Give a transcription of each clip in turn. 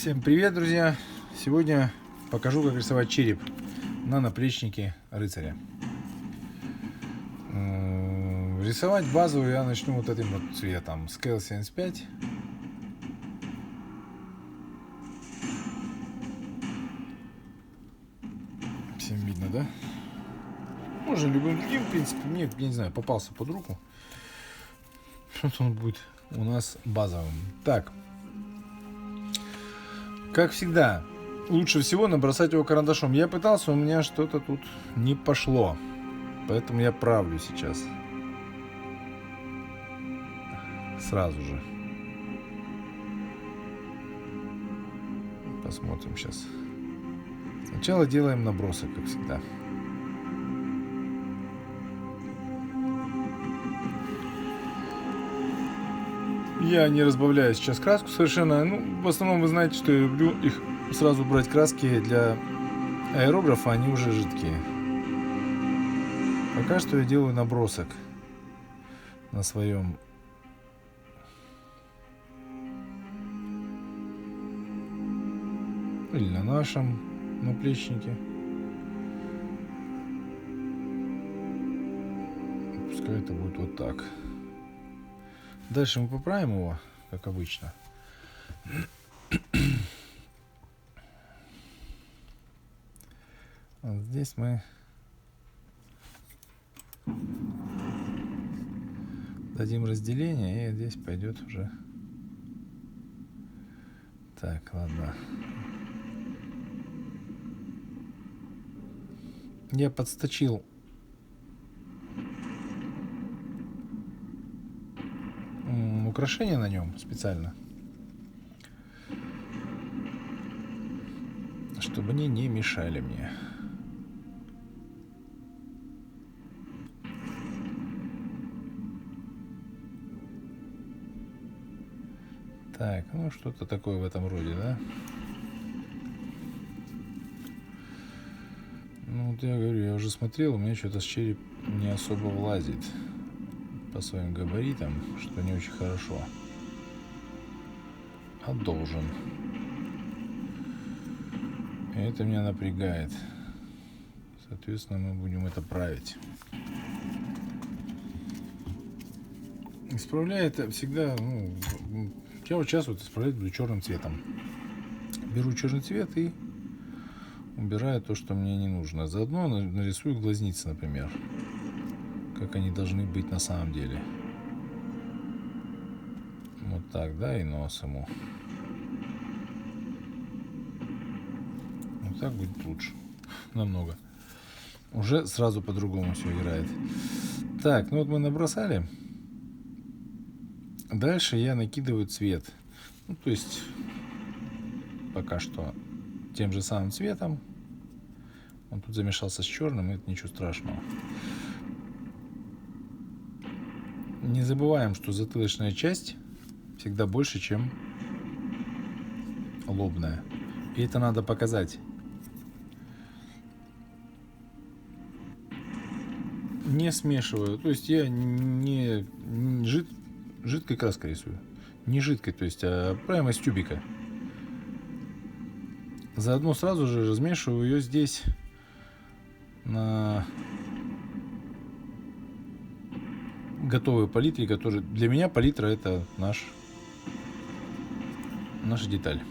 Всем привет, друзья! Сегодня покажу, как рисовать череп на наплечнике рыцаря. Рисовать базовую я начну вот этим вот цветом. Scale 75. Всем видно, да? Можно любым другим, в принципе. Мне, я не знаю, попался под руку. Вот он будет у нас базовым. Так. Как всегда, лучше всего набросать его карандашом. Я пытался, у меня что-то тут не пошло. Поэтому я правлю сейчас. Сразу же. Посмотрим сейчас. Сначала делаем набросок, как всегда. Я не разбавляю сейчас краску совершенно. В основном вы знаете, что я люблю их сразу брать краски для аэрографа, они уже жидкие. Пока что я делаю набросок на своем или на нашем наплечнике. Пускай это будет вот так. Дальше мы поправим его, как обычно. Вот здесь мы дадим разделение, и здесь пойдет уже. Так, ладно. Я подсточил украшения на нем специально, чтобы они не мешали мне. Так, что-то такое в этом роде, да? Вот я говорю, я уже смотрел, у меня что-то с череп не особо влазит по своим габаритам, что не очень хорошо. А должен. И это меня напрягает. Соответственно, мы будем это править. Исправляю это всегда, я вот сейчас исправлять буду черным цветом. Беру черный цвет и убираю то, что мне не нужно. Заодно нарисую глазницы, например. Как они должны быть на самом деле. Вот так, да, и нос ему. Вот так будет лучше. Намного. Уже сразу по-другому все играет. Так, вот мы набросали. Дальше я накидываю цвет. То есть пока что тем же самым цветом. Он тут замешался с черным, и это ничего страшного. Не забываем, что затылочная часть всегда больше, чем лобная. И это надо показать. Не смешиваю. То есть я не жидкой краской рисую. Не жидкой, то есть, а прямо из тюбика. Заодно сразу же размешиваю ее здесь на готовой палитре, который для меня палитра это наша деталь.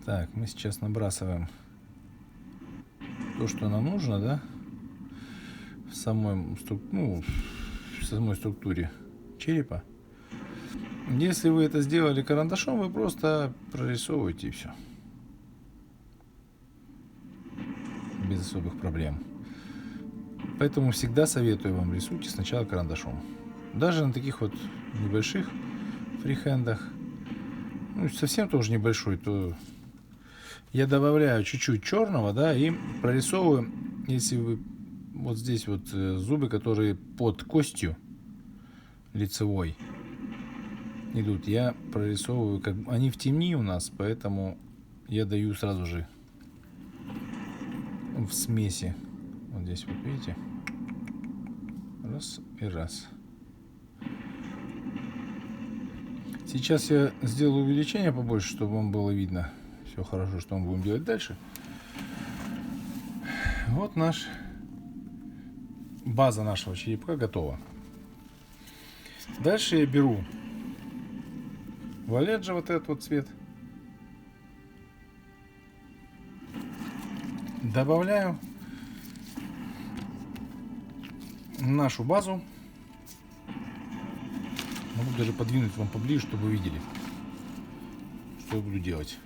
Так, мы сейчас набрасываем то, что нам нужно, да, в самой структуре черепа. Если вы это сделали карандашом, вы просто прорисовываете и все. Без особых проблем. Поэтому всегда советую вам рисуйте сначала карандашом. Даже на таких вот небольших фрихендах, совсем тоже небольшой, то я добавляю чуть-чуть черного, да, и прорисовываю, если вы вот здесь вот зубы, которые под костью лицевой идут, я прорисовываю, как они в тени у нас, поэтому я даю сразу же в смеси. Вот здесь вот видите, раз и раз. Сейчас я сделаю увеличение побольше, чтобы вам было видно все хорошо, что мы будем делать дальше. Вот база нашего черепка готова. Дальше я беру валеджа, вот этот вот цвет. Добавляю нашу базу. Могу даже подвинуть вам поближе, чтобы вы видели, что я буду делать.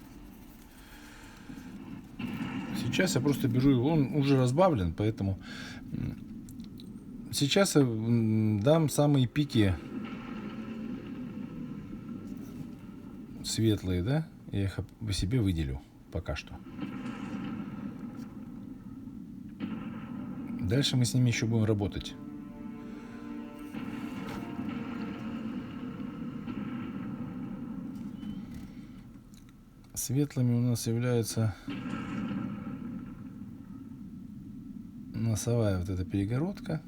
Сейчас я просто беру его, он уже разбавлен, поэтому сейчас я дам самые пики светлые, да? Я их по себе выделю пока что. Дальше мы с ними еще будем работать. Светлыми у нас являются носовая вот эта перегородка.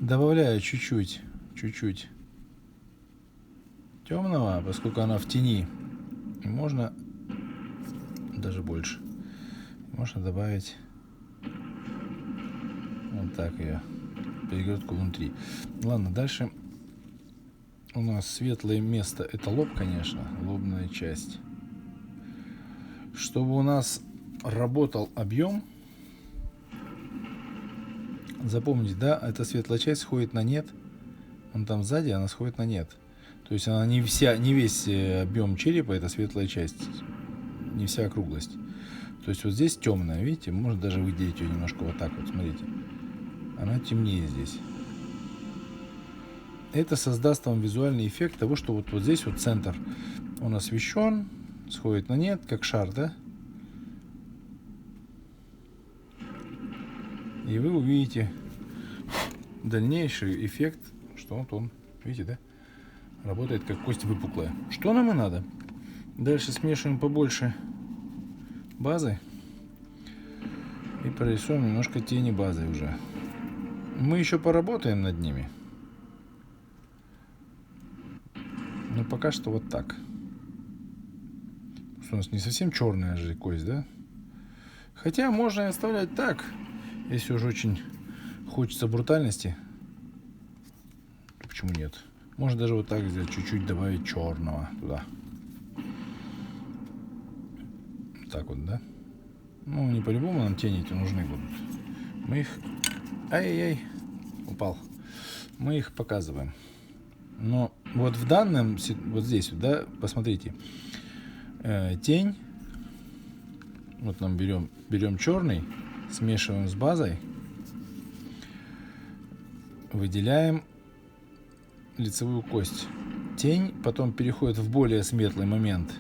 Добавляю чуть-чуть темного, поскольку она в тени. И можно даже больше. Можно добавить вот так ее, перегородку внутри. Ладно, дальше у нас светлое место. Это лоб, конечно, лобная часть. Чтобы у нас работал объем, запомните, да, эта светлая часть сходит на нет. Вон там сзади она сходит на нет. То есть она не весь объем черепа, это светлая часть, не вся округлость. То есть вот здесь темная, видите, можно даже выделить ее немножко вот так вот, смотрите. Она темнее здесь. Это создаст вам визуальный эффект того, что вот здесь вот центр, он освещен, сходит на нет, как шар, да? И вы увидите дальнейший эффект, что вот он, видите, да? Работает как кость выпуклая. Что нам и надо. Дальше смешиваем побольше базы и прорисуем немножко тени базы уже. Мы еще поработаем над ними. Но пока что вот так. У нас не совсем черная же кость, да? Хотя можно и оставлять так, если уже очень хочется брутальности. То почему нет? Можно даже вот так сделать, чуть-чуть добавить черного туда. Так вот, да? Ну, не по-любому нам тени эти нужны будут. Мы их... Ай-яй-яй, упал. Мы их показываем. Но вот в данном, вот здесь, да, посмотрите, тень, вот нам берем черный, смешиваем с базой, выделяем лицевую кость. Тень потом переходит в более светлый момент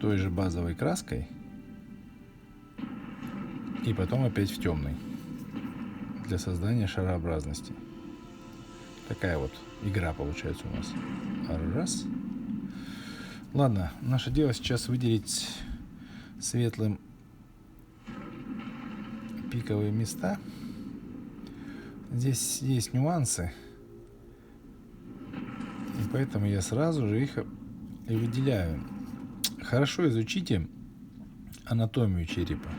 той же базовой краской, и потом опять в темный, для создания шарообразности. Такая вот игра получается у нас. Раз. Ладно, наше дело сейчас выделить светлым пиковые места. Здесь есть нюансы, и поэтому я сразу же их и выделяю. Хорошо изучите анатомию черепа,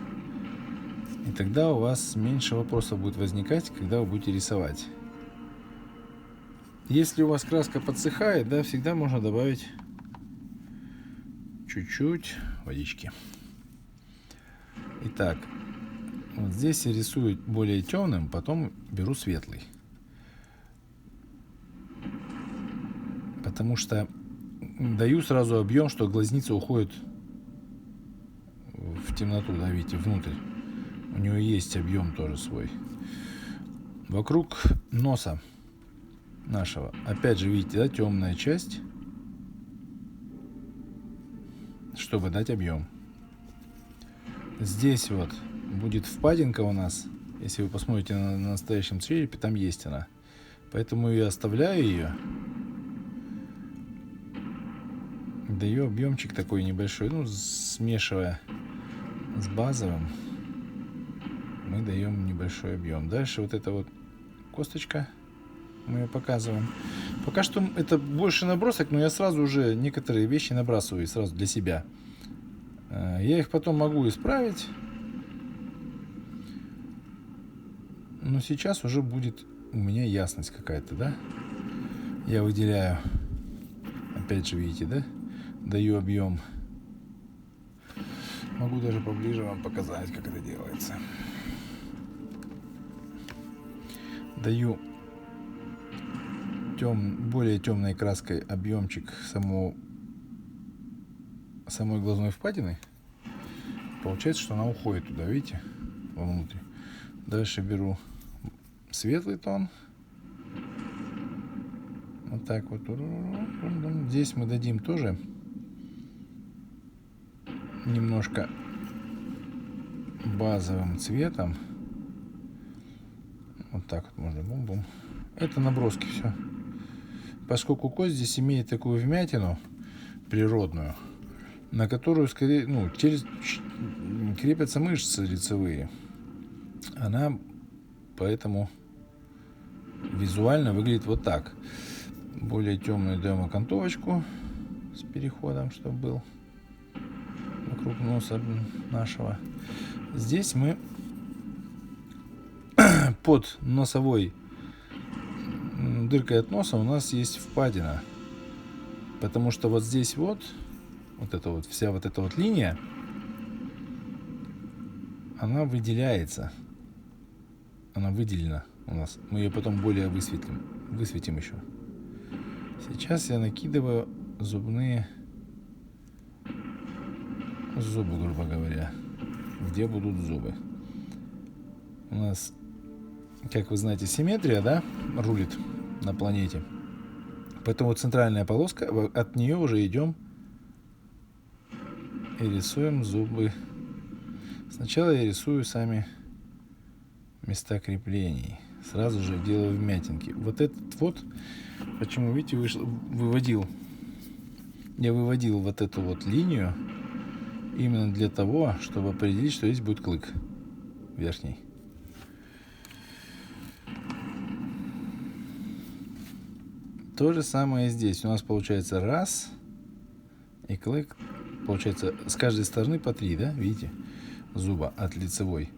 и тогда у вас меньше вопросов будет возникать, когда вы будете рисовать. Если у вас краска подсыхает, да, всегда можно добавить чуть-чуть водички. Итак, вот здесь я рисую более темным, потом беру светлый. Потому что даю сразу объем, что глазница уходит в темноту, да, видите, внутрь. У него есть объем тоже свой. Вокруг носа нашего, опять же, видите, да, темная часть, чтобы дать объем. Здесь вот будет впадинка у нас. Если вы посмотрите на настоящем черепе, там есть она. Поэтому я оставляю ее. Даю объемчик такой небольшой, ну, смешивая с базовым, мы даем небольшой объем. Дальше вот эта вот косточка Мы ее показываем. Пока что это больше набросок, но я сразу уже некоторые вещи набрасываю сразу для себя. Я их потом могу исправить. Но сейчас уже будет у меня ясность какая-то, да? Я выделяю, опять же, видите, да? Даю объем. Могу даже поближе вам показать, как это делается. Даю более темной краской объемчик самой глазной впадины. Получается, что она уходит туда, видите, вовнутрь. Дальше беру светлый тон. Вот так вот. Здесь мы дадим тоже немножко базовым цветом. Вот так вот можно. Бум-бум. Это наброски все. Поскольку кость здесь имеет такую вмятину природную, на которую скорее, крепятся мышцы лицевые, она поэтому визуально выглядит вот так. Более темную даем окантовочку с переходом, чтобы был вокруг носа нашего. Здесь мы под носовой дыркой от носа у нас есть впадина, потому что вот здесь вот эта вот вся вот эта вот линия, она выделяется, она выделена у нас. Мы ее потом более высветим еще. Сейчас я накидываю зубы, грубо говоря, где будут зубы. У нас, как вы знаете, симметрия, да, рулит на планете. Поэтому центральная полоска, от нее уже идем и рисуем зубы. Сначала я рисую сами места креплений. Сразу же делаю вмятинки. Вот этот вот, почему, видите, я выводил вот эту вот линию именно для того, чтобы определить, что здесь будет клык верхний. То же самое здесь. У нас получается раз, и клык получается с каждой стороны по 3, да, видите, зуба от лицевой.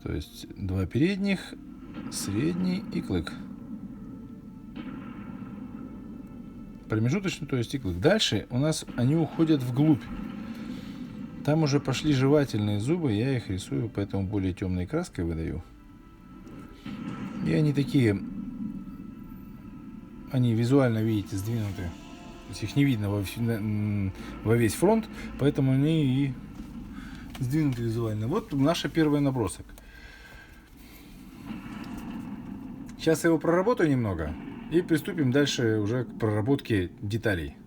То есть 2 передних, средний и клык. Промежуточный, то есть и клык. Дальше у нас они уходят вглубь. Там уже пошли жевательные зубы, я их рисую, поэтому более темной краской выдаю. И они такие, они визуально, видите, сдвинуты. То есть их не видно во весь фронт, поэтому они и сдвинуты визуально. Вот наш первый набросок. Сейчас я его проработаю немного и приступим дальше уже к проработке деталей.